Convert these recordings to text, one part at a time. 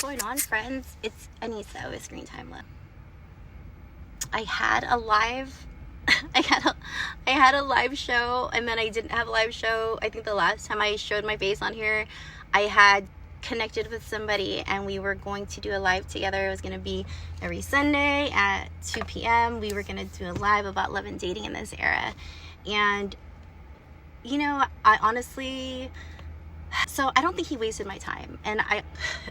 going on, friends? It's Anissa with Screen Time Love. I had a live I had a live show, and then I didn't have a live show. I think the last time I showed my face on here, I had connected with somebody and we were going to do a live together. It was going to be every Sunday at 2 p.m. We were going to do a live about love and dating in this era. And you know, I honestly, so I don't think he wasted my time. And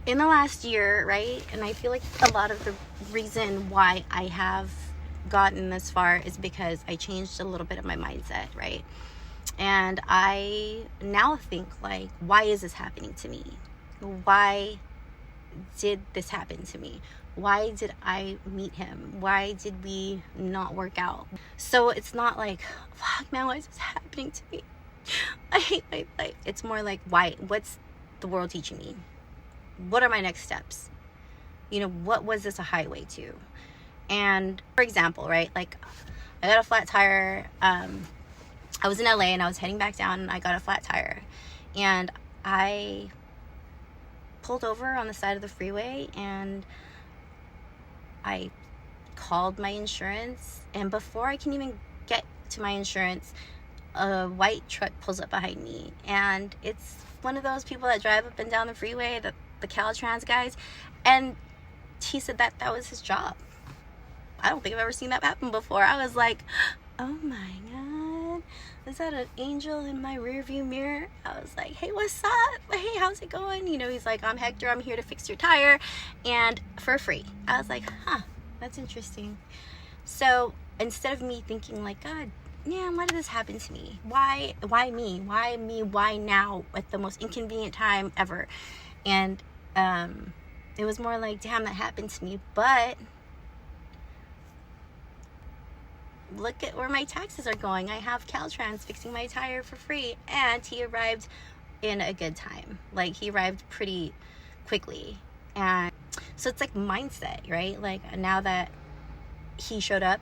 in the last year, right, and I feel like a lot of the reason why I have gotten this far is because I changed a little bit of my mindset, right? And I now think, like, why is this happening to me? Why did this happen to me? Why did I meet him? Why did we not work out? So it's not like, fuck man, why is this happening to me? I hate my life. It's more like, why? What's the world teaching me? What are my next steps? You know, what was this a highway to? And for example, right, like I got a flat tire. I was in LA and I was heading back down and I got a flat tire. And I pulled over on the side of the freeway and I called my insurance. And before I can even get to my insurance, a white truck pulls up behind me, and it's one of those people that drive up and down the freeway, the Caltrans guys, and he said that was his job. I don't think I've ever seen that happen before. I was like, oh my god, is that an angel in my rearview mirror? I was like, hey, what's up? Hey, how's it going? You know, he's like, I'm Hector, I'm here to fix your tire, and for free. I was like, huh, that's interesting. So instead of me thinking like, God, man, why did this happen to me? Why me? Why me? Why now at the most inconvenient time ever? And it was more like, damn, that happened to me. But look at where my taxes are going. I have Caltrans fixing my tire for free, and he arrived in a good time. Like, he arrived pretty quickly. And so it's like mindset, right? Like, now that he showed up,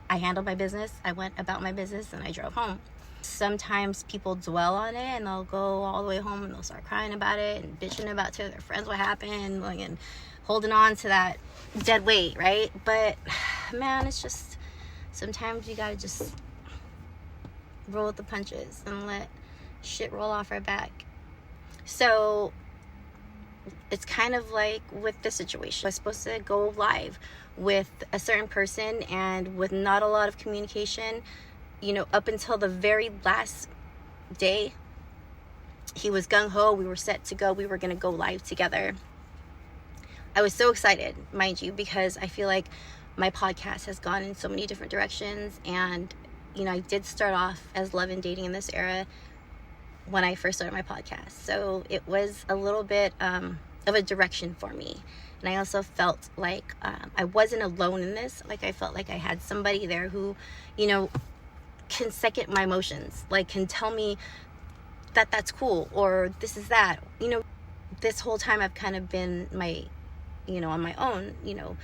I handled my business, I went about my business, and I drove home. Sometimes people dwell on it and they'll go all the way home and they'll start crying about it and bitching about to their friends what happened, like, and holding on to that dead weight, right? But man, it's just, sometimes you gotta just roll with the punches and let shit roll off our back. So it's kind of like with this situation. I was supposed to go live with a certain person, and with not a lot of communication, you know, up until the very last day, he was gung-ho. We were set to go. We were going to go live together. I was so excited, mind you, because I feel like my podcast has gone in so many different directions. And, you know, I did start off as love and dating in this era when I first started my podcast. So it was a little bit of a direction for me. And I also felt like I wasn't alone in this. Like, I felt like I had somebody there who, you know, can second my emotions. Like, can tell me that that's cool, or this is that. You know, this whole time I've kind of been on my own, you know,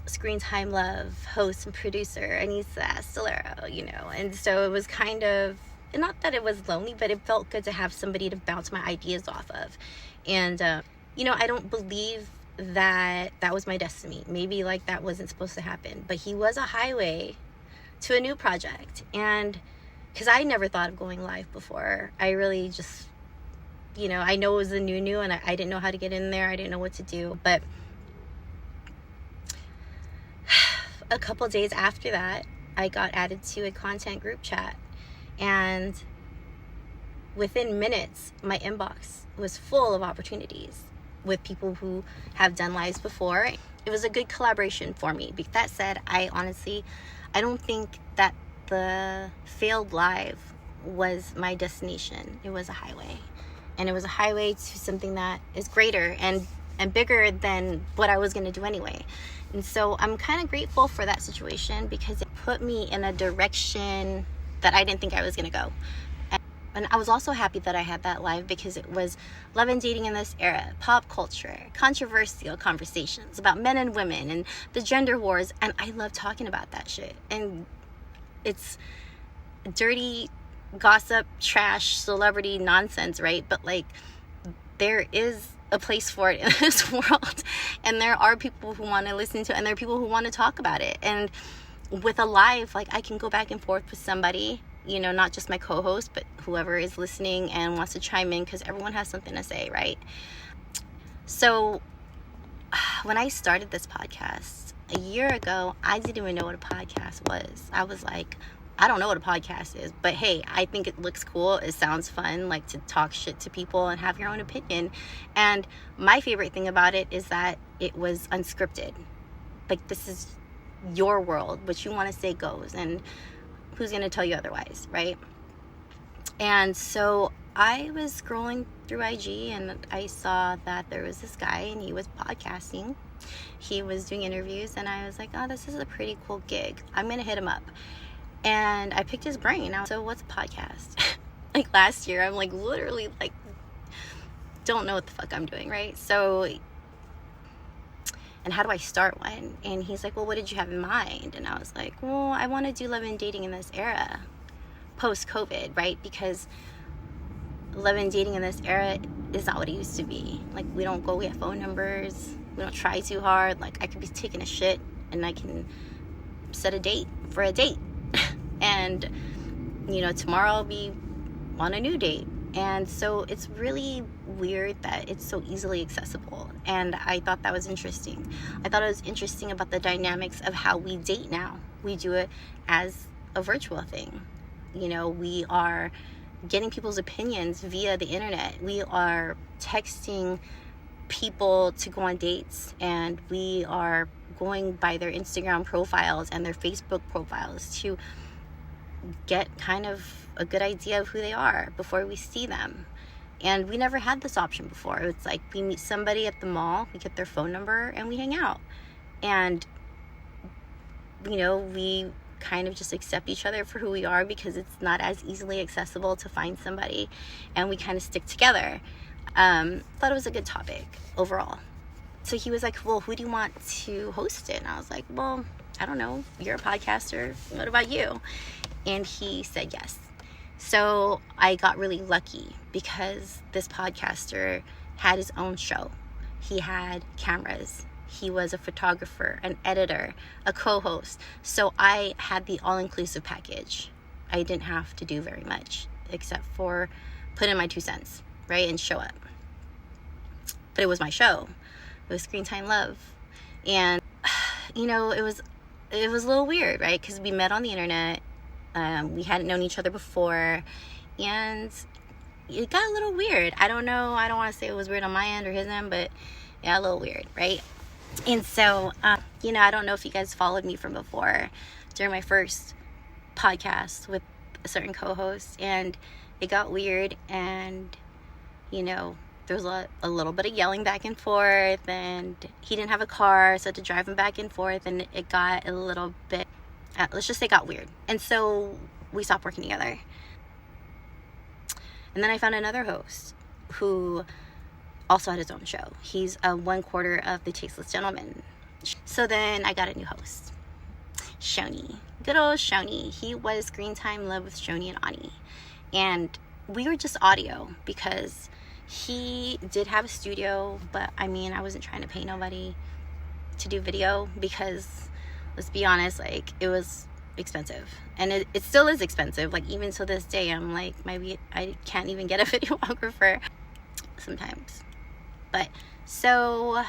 Screen Time Love, host and producer, Anissa Stolero, you know. And so it was kind of, not that it was lonely, but it felt good to have somebody to bounce my ideas off of. And, you know, I don't believe that was my destiny. Maybe like that wasn't supposed to happen, but he was a highway to a new project. And because I never thought of going live before, I really just, you know, I know it was a new and I didn't know how to get in there. I didn't know what to do. But a couple days after that, I got added to a content group chat, and within minutes my inbox was full of opportunities with people who have done lives before. It was a good collaboration for me. That said, I don't think that the failed live was my destination. It was a highway, and it was a highway to something that is greater and bigger than what I was going to do anyway. And so I'm kind of grateful for that situation, because it put me in a direction that I didn't think I was going to go. And I was also happy that I had that live, because it was love and dating in this era, pop culture, controversial conversations about men and women and the gender wars. And I love talking about that shit. And it's dirty gossip, trash, celebrity nonsense, right? But like, there is a place for it in this world, and there are people who want to listen to it, and there are people who want to talk about it. And with a live, like, I can go back and forth with somebody, you know, not just my co-host, but whoever is listening and wants to chime in, because everyone has something to say, right? So when I started this podcast a year ago, I didn't even know what a podcast was. I was like, I don't know what a podcast is, but hey, I think it looks cool. It sounds fun, like, to talk shit to people and have your own opinion. And my favorite thing about it is that it was unscripted. Like, this is your world. What you want to say goes, and who's going to tell you otherwise, right? And so I was scrolling through IG, and I saw that there was this guy, and he was podcasting. He was doing interviews, and I was like, oh, this is a pretty cool gig. I'm going to hit him up. And I picked his brain. I was like, so what's a podcast? Like, last year, I'm like, literally, like, don't know what the fuck I'm doing, right? So, and how do I start one? And he's like, well, what did you have in mind? And I was like, well, I want to do love and dating in this era, post-COVID, right? Because love and dating in this era is not what it used to be. Like, we have phone numbers. We don't try too hard. Like, I could be taking a shit, and I can set a date for a date. And, you know, tomorrow I'll be on a new date. And so it's really weird that it's so easily accessible. And I thought that was interesting. I thought it was interesting about the dynamics of how we date now. We do it as a virtual thing. You know, we are getting people's opinions via the internet. We are texting people to go on dates, and we are going by their Instagram profiles and their Facebook profiles to get kind of a good idea of who they are before we see them. And we never had this option before. It's like, we meet somebody at the mall, we get their phone number, and we hang out. And, you know, we kind of just accept each other for who we are, because it's not as easily accessible to find somebody, and we kind of stick together. Thought it was a good topic overall. So he was like, well, who do you want to host it? And I was like, well, I don't know. You're a podcaster. What about you? And he said yes. So I got really lucky, because this podcaster had his own show. He had cameras. He was a photographer, an editor, a co-host. So I had the all-inclusive package. I didn't have to do very much except for put in my 2 cents, right, and show up. But it was my show. It was Screen Time Love. And, you know, it was a little weird, right? Because we met on the internet. We hadn't known each other before. And it got a little weird. I don't know. I don't want to say it was weird on my end or his end, but yeah, a little weird, right? And so, you know, I don't know if you guys followed me from before during my first podcast with a certain co-host. And it got weird. And, you know, there was a little bit of yelling back and forth, and he didn't have a car, so I had to drive him back and forth, and it got a little bit, let's just say it got weird. And so we stopped working together. And then I found another host who also had his own show. He's a 1/4 of the Tasteless Gentleman. So then I got a new host, Shoni. Good old Shoni. He was Screen Time Love with Shoni and Ani. And we were just audio, because he did have a studio, but I mean, I wasn't trying to pay nobody to do video, because let's be honest, like, it was expensive, and it still is expensive. Like, even to this day, I'm like, maybe I can't even get a videographer sometimes. But so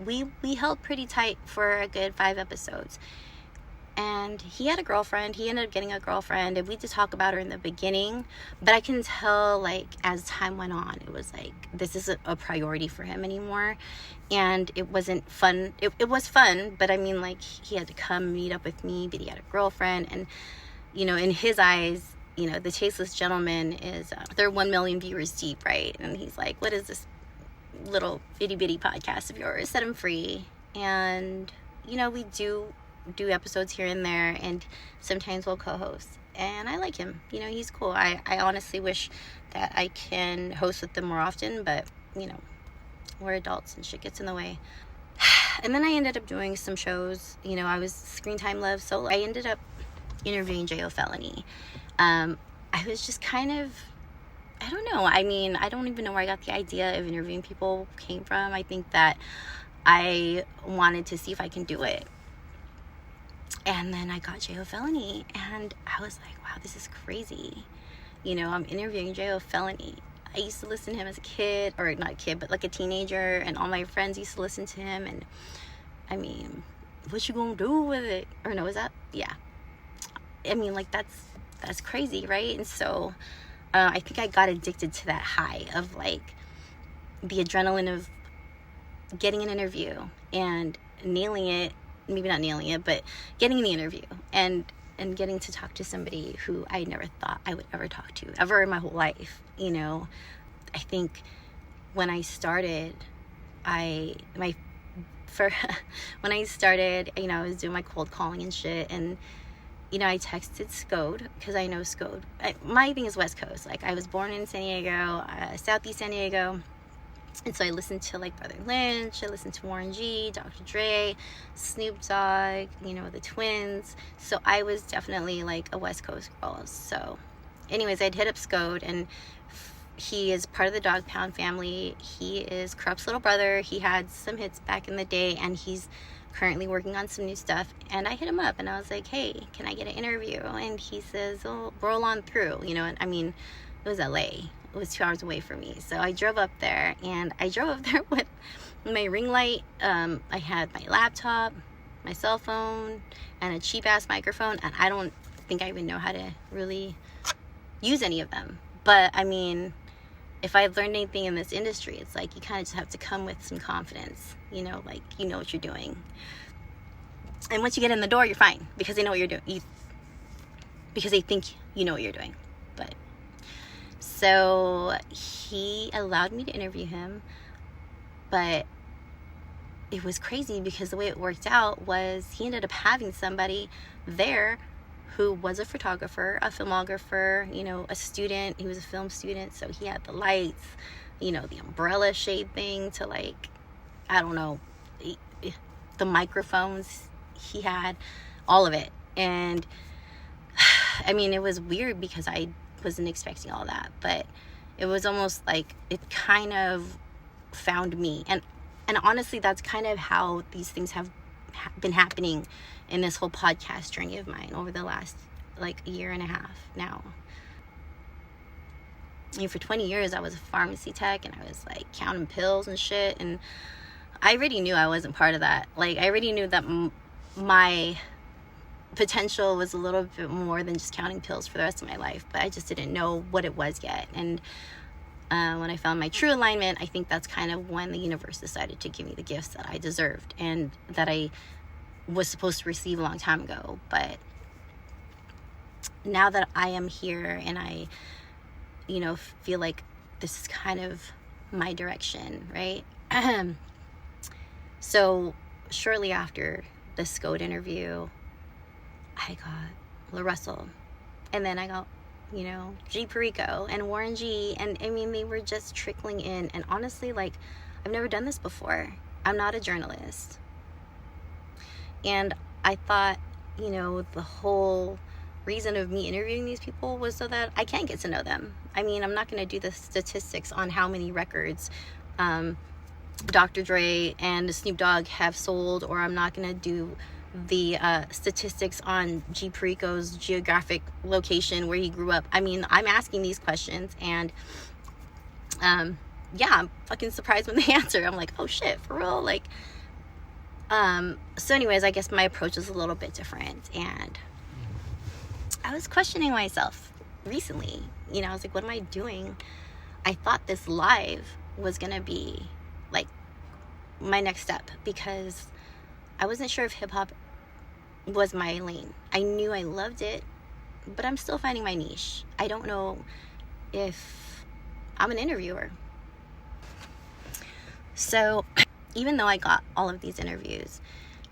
we held pretty tight for a good 5 episodes. And he had a girlfriend. He ended up getting a girlfriend, and we did talk about her in the beginning, but I can tell, like, as time went on, it was like, this isn't a priority for him anymore. And it wasn't fun. It was fun, but I mean, like, he had to come meet up with me, but he had a girlfriend. And, you know, in his eyes, you know, the Tasteless Gentleman is, they're 1 million viewers deep, right? And he's like, what is this little itty bitty podcast of yours? Set him free. And, you know, we do episodes here and there, and sometimes we'll co-host, and I like him. You know, he's cool. I honestly wish that I can host with them more often, but, you know, we're adults and shit gets in the way. And then I ended up doing some shows. You know, I was Screen Time Love solo. I ended up interviewing J.O. Felony. I was just kind of I don't know. I mean, I don't even know where I got the idea of interviewing people came from. I think that I wanted to see if I can do it. And then I got J.O. Felony, and I was like, wow, this is crazy. You know, I'm interviewing J.O. Felony. I used to listen to him as a kid, or not a kid, but like a teenager, and all my friends used to listen to him. And I mean, what you gonna do with it? Or no, is that? Yeah. I mean, like, that's crazy, right? And so I think I got addicted to that high of like the adrenaline of getting an interview and nailing it. Maybe not nailing it, but getting the interview and getting to talk to somebody who I never thought I would ever talk to ever in my whole life. You know, I think when I started, when I started, you know, I was doing my cold calling and shit, and you know, I texted Scode because I know Scode. My thing is West Coast. Like, I was born in San Diego, Southeast San Diego. And so I listened to like Brother Lynch, I listened to Warren G, Dr. Dre, Snoop Dogg, you know, the Twins. So I was definitely like a West Coast girl. So anyways, I'd hit up Scode, and he is part of the Dog Pound family. He is Corrupt's little brother. He had some hits back in the day, and he's currently working on some new stuff. And I hit him up and I was like, hey, can I get an interview? And he says, oh, roll on through, you know. And I mean, it was LA. It was 2 hours away from me. So I drove up there, and I drove up there with my ring light. I had my laptop, my cell phone, and a cheap ass microphone. And I don't think I even know how to really use any of them. But I mean, if I've learned anything in this industry, it's like you kind of just have to come with some confidence, you know, like you know what you're doing. And once you get in the door, you're fine because they know what you're doing. Because they think you know what you're doing. But so he allowed me to interview him, but it was crazy because the way it worked out was he ended up having somebody there who was a photographer, a filmographer, you know, a student. He was a film student, so he had the lights, you know, the umbrella shade thing to like, I don't know, the microphones he had, all of it. And I mean, it was weird because I wasn't expecting all that, but it was almost like it kind of found me. And honestly, that's kind of how these things have been happening in this whole podcast journey of mine over the last like a year and a half now. I mean, for 20 years I was a pharmacy tech, and I was like counting pills and shit, and I already knew I wasn't part of that. Like, I already knew that my potential was a little bit more than just counting pills for the rest of my life, but I just didn't know what it was yet. And when I found my true alignment, I think that's kind of when the universe decided to give me the gifts that I deserved and that I was supposed to receive a long time ago. But now that I am here and I, you know, feel like this is kind of my direction, right? So shortly after the Scode interview, I got La Russell, and then I got, you know, G Perico and Warren G, and I mean, they were just trickling in. And honestly, like, I've never done this before. I'm not a journalist, and I thought, you know, the whole reason of me interviewing these people was so that I can get to know them. I mean, I'm not going to do the statistics on how many records Dr. Dre and Snoop Dogg have sold, or I'm not going to do the statistics on G Perico's geographic location where he grew up. I mean, I'm asking these questions, and yeah, I'm fucking surprised when they answer. I'm like, oh shit, for real? Like, so anyways, I guess my approach is a little bit different, and I was questioning myself recently. You know, I was like, what am I doing? I thought this live was gonna be like my next step, because I wasn't sure if hip-hop was my lane. I knew I loved it, but I'm still finding my niche. I don't know if I'm an interviewer. So even though I got all of these interviews,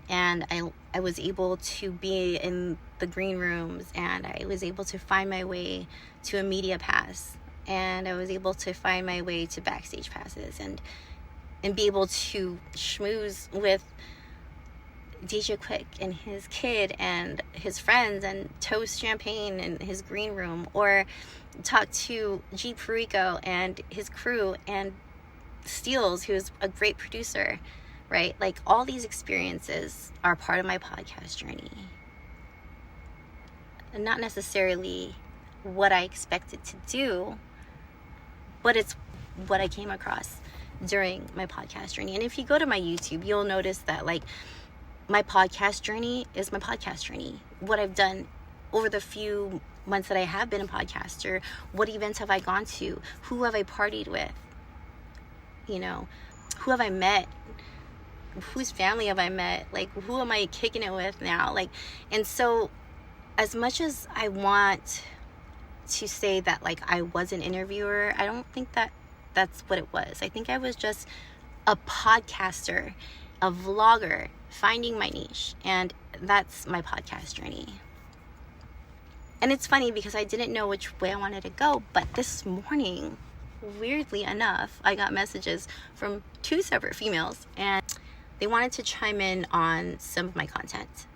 and I was able to be in the green rooms, and I was able to find my way to a media pass, and I was able to find my way to backstage passes, and be able to schmooze with DJ Quick and his kid and his friends and toast champagne in his green room, or talk to G Perico and his crew and Steels, who's a great producer, right? Like, all these experiences are part of my podcast journey. And not necessarily what I expected to do, but it's what I came across during my podcast journey. And if you go to my YouTube, you'll notice that, like, my podcast journey is my podcast journey. What I've done over the few months that I have been a podcaster, what events have I gone to? Who have I partied with? You know, who have I met? Whose family have I met? Like, who am I kicking it with now? Like, and so as much as I want to say that, like, I was an interviewer, I don't think that that's what it was. I think I was just a podcaster, a vlogger, finding my niche, and that's my podcast journey. And it's funny because I didn't know which way I wanted to go, but this morning, weirdly enough, I got messages from 2 separate females, and they wanted to chime in on some of my content.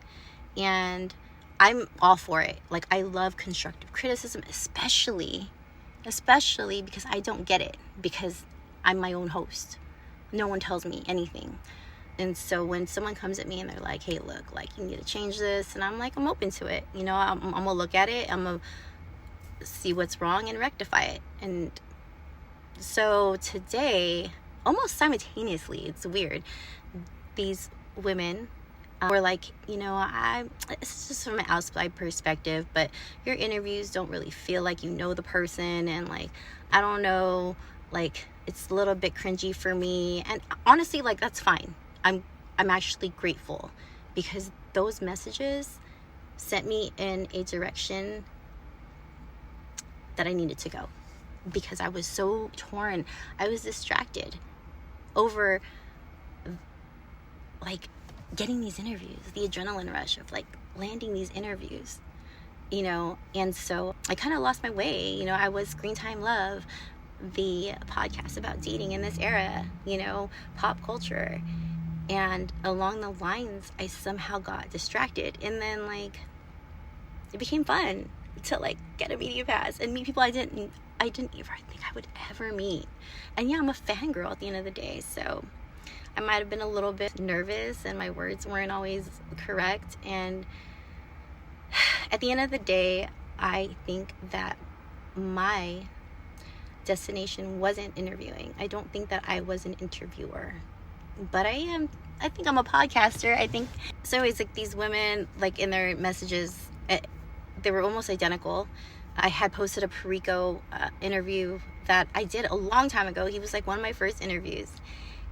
And I'm all for it. Like, I love constructive criticism, especially because I don't get it, because I'm my own host. No one tells me anything. And so when someone comes at me and they're like, hey, look, like, you need to change this, and I'm like, I'm open to it. You know, I'm gonna look at it, I'm gonna see what's wrong and rectify it. And so today, almost simultaneously, it's weird, these women were like, you know, it's just from an outside perspective, but your interviews don't really feel like you know the person, and, like, I don't know, like, it's a little bit cringy for me. And honestly, like, that's fine. I'm actually grateful, because those messages sent me in a direction that I needed to go, because I was so torn. I was distracted over, like, getting these interviews, the adrenaline rush of, like, landing these interviews, you know. And so I kind of lost my way. You know, I was Screen Time Love, the podcast about dating in this era, you know, pop culture. And along the lines, I somehow got distracted. And then, like, it became fun to, like, get a media pass and meet people I didn't even think I would ever meet. And yeah, I'm a fangirl at the end of the day. So I might have been a little bit nervous and my words weren't always correct. And at the end of the day, I think that my destination wasn't interviewing. I don't think that I was an interviewer, but I think I'm a podcaster. I think so. It's like these women, like, in their messages, they were almost identical. I had posted a Perico interview that I did a long time ago. He was like one of my first interviews,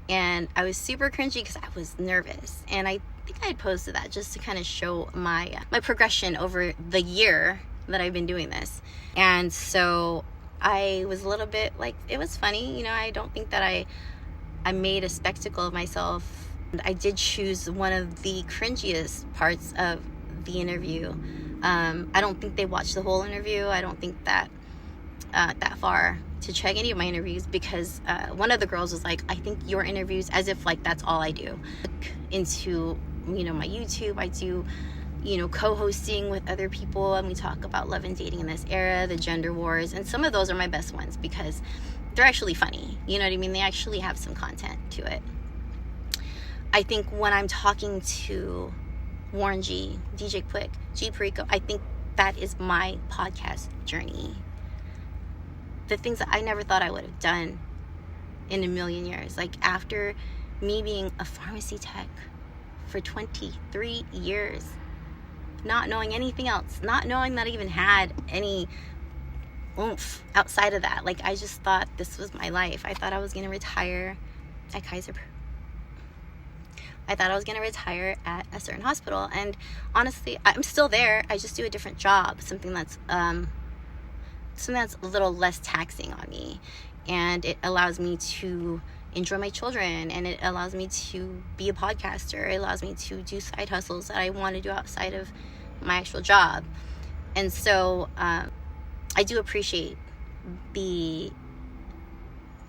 and I was super cringy because I was nervous. And I think I had posted that just to kind of show my progression over the year that I've been doing this. And so I was a little bit, like, it was funny, you know. I don't think that I made a spectacle of myself. I did choose one of the cringiest parts of the interview. I don't think they watched the whole interview. I don't think that far to check any of my interviews, because one of the girls was like, I think your interviews, as if, like, that's all I do. Into, you know, my YouTube, I do, you know, co-hosting with other people, and we talk about love and dating in this era, the gender wars, and some of those are my best ones because they're actually funny. You know what I mean? They actually have some content to it. I think when I'm talking to Warren G, DJ Quick, G Perico, I think that is my podcast journey. The things that I never thought I would have done in a million years. Like, after me being a pharmacy tech for 23 years, not knowing anything else, not knowing that I even had any oomph outside of that. Like, I just thought this was my life. I thought I was going to retire at Kaiser. I thought I was going to retire at a certain hospital. And honestly, I'm still there. I just do a different job, something that's a little less taxing on me. And it allows me to enjoy my children, and it allows me to be a podcaster. It allows me to do side hustles that I want to do outside of my actual job. And so I do appreciate the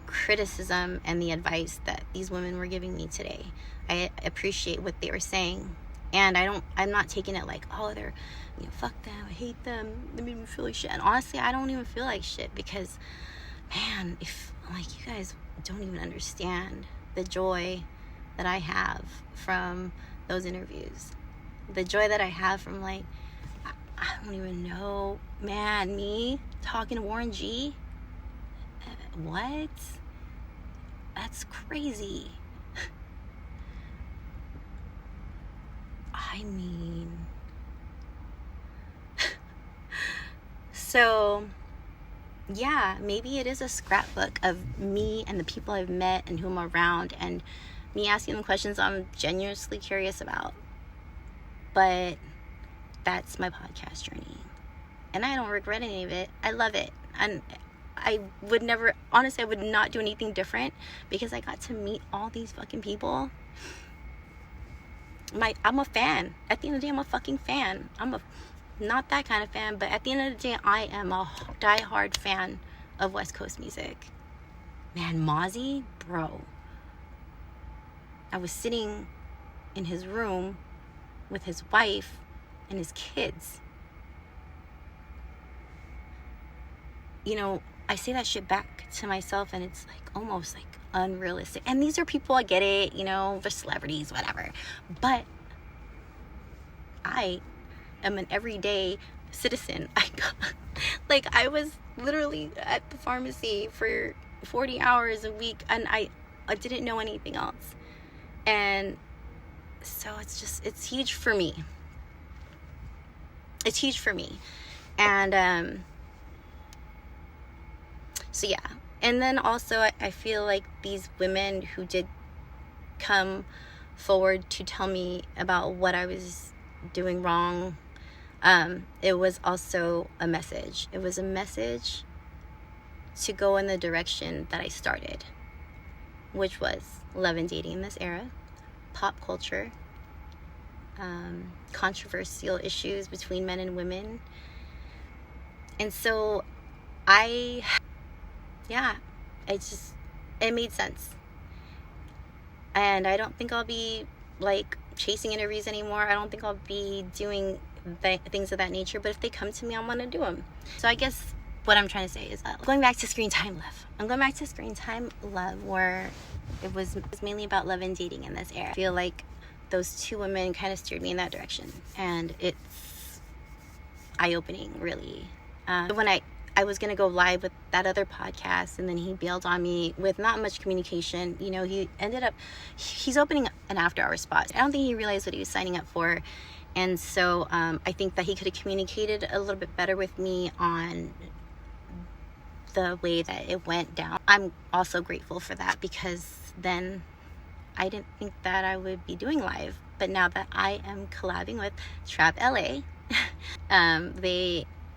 criticism and the advice that these women were giving me today. I appreciate what they were saying, And I'm not taking it like, oh, they're, fuck them, I hate them, they made me feel like shit. And honestly, I don't even feel like shit, because, man, if, like, you guys don't even understand the joy that I have from those interviews. The joy that I have from, like, I don't even know, man, me talking to Warren G? What? That's crazy. I mean, so yeah, maybe it is a scrapbook of me and the people I've met and who I'm around, and me asking them questions I'm genuinely curious about. But that's my podcast journey, and I don't regret any of it. I love it, and I would never, honestly, I would not do anything different, because I got to meet all these fucking people. I'm a fan. At the end of the day, I'm a fucking fan. I'm not that kind of fan, but at the end of the day, I am a diehard fan of West Coast music. Man, Mozzie, bro. I was sitting in his room with his wife and his kids. I say that shit back to myself, and it's like almost like unrealistic. And these are people, I get it, they're celebrities, whatever. But I am an everyday citizen. I was literally at the pharmacy for 40 hours a week, and I didn't know anything else. And so it's huge for me. It's huge for me. And so yeah. And then also, I feel like these women who did come forward to tell me about what I was doing wrong, it was also a message. It was a message to go in the direction that I started, which was love and dating in this era, pop culture, controversial issues between men and women. And so it made sense. And I don't think I'll be like chasing interviews anymore. I don't think I'll be doing things of that nature, but if they come to me, I'm gonna do them. So I guess what I'm trying to say is going back to Screen Time Love. I'm going back to Screen Time Love, where it was mainly about love and dating in this era. I feel like those two women kind of steered me in that direction, and it's eye-opening, really. When I was going to go live with that other podcast, and then he bailed on me with not much communication. He's opening an after-hour spot. I don't think he realized what he was signing up for. And so I think that he could have communicated a little bit better with me on the way that it went down. I'm also grateful for that, because then I didn't think that I would be doing live. But now that I am collabing with Trap LA,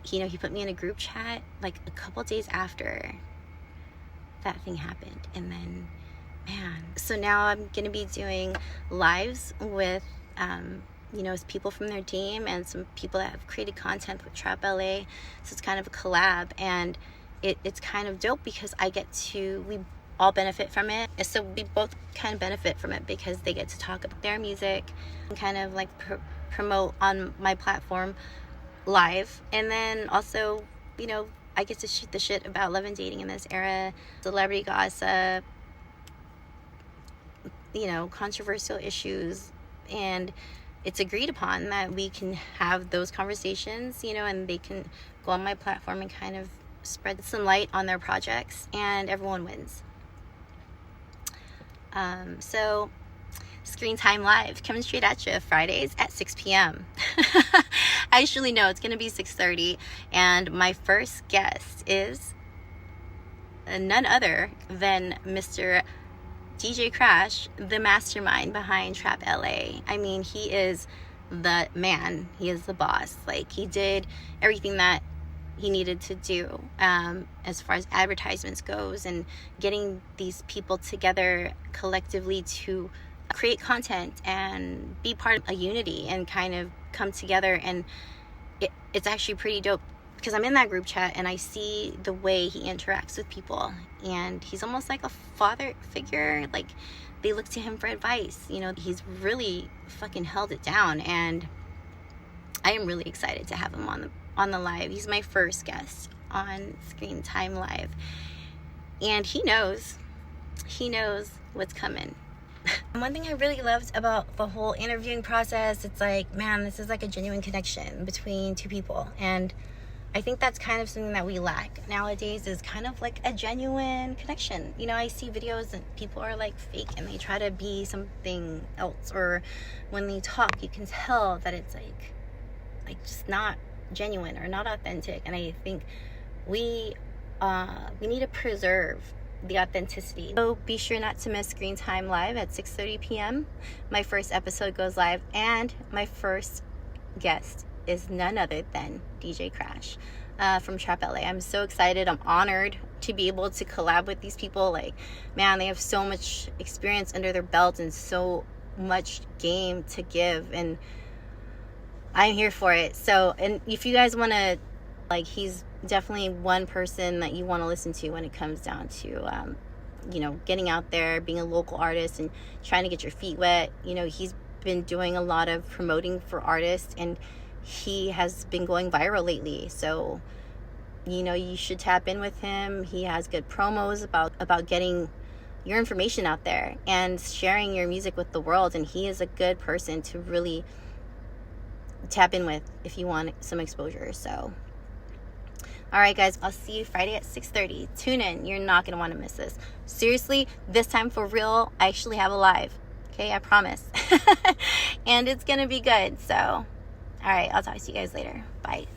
he put me in a group chat like a couple days after that thing happened. And then, man, so now I'm going to be doing lives with, people from their team and some people that have created content with Trap LA. So it's kind of a collab, and it's kind of dope, because we all benefit from it. So we both kind of benefit from it, because they get to talk about their music and kind of like promote on my platform live. And then also, I get to shoot the shit about love and dating in this era, celebrity gossip, controversial issues, and it's agreed upon that we can have those conversations, and they can go on my platform and kind of spread some light on their projects, and everyone wins. So Screen Time Live, coming straight at you Fridays at 6 p.m. Actually, no, it's going to be 6:30. And my first guest is none other than Mr. DJ Crash, the mastermind behind Trap LA. I mean, he is the man. He is the boss. Like, he did everything that he needed to do as far as advertisements goes, and getting these people together collectively to create content and be part of a unity and kind of come together. And it's actually pretty dope because I'm in that group chat and I see the way he interacts with people, and he's almost like a father figure. Like, they look to him for advice. You know, he's really fucking held it down, and I am really excited to have him on the live. He's my first guest on Screen Time Live, and he knows what's coming. One thing I really loved about the whole interviewing process, it's like, man, this is like a genuine connection between two people, and I think that's kind of something that we lack nowadays, is kind of like a genuine connection. You know, I see videos and people are like fake and they try to be something else, or when they talk, you can tell that it's like just not genuine or not authentic. And I think we need to preserve the authenticity. So be sure not to miss Screen Time Live at 6:30 p.m. My first episode goes live, and my first guest is none other than DJ Crash from Trap LA. I'm so excited. I'm honored to be able to collab with these people. Like, man, they have so much experience under their belt and so much game to give, and I'm here for it. So, and if you guys want to, like, he's definitely one person that you want to listen to when it comes down to you know, getting out there, being a local artist and trying to get your feet wet. You know, he's been doing a lot of promoting for artists, and he has been going viral lately. So, you know, you should tap in with him. He has good promos about getting your information out there and sharing your music with the world, and he is a good person to really tap in with if you want some exposure. So, all right, guys, I'll see you Friday at 6:30. Tune in. You're not going to want to miss this. Seriously, this time for real, I actually have a live. Okay, I promise. And it's going to be good. So, all right, I'll talk to you guys later. Bye.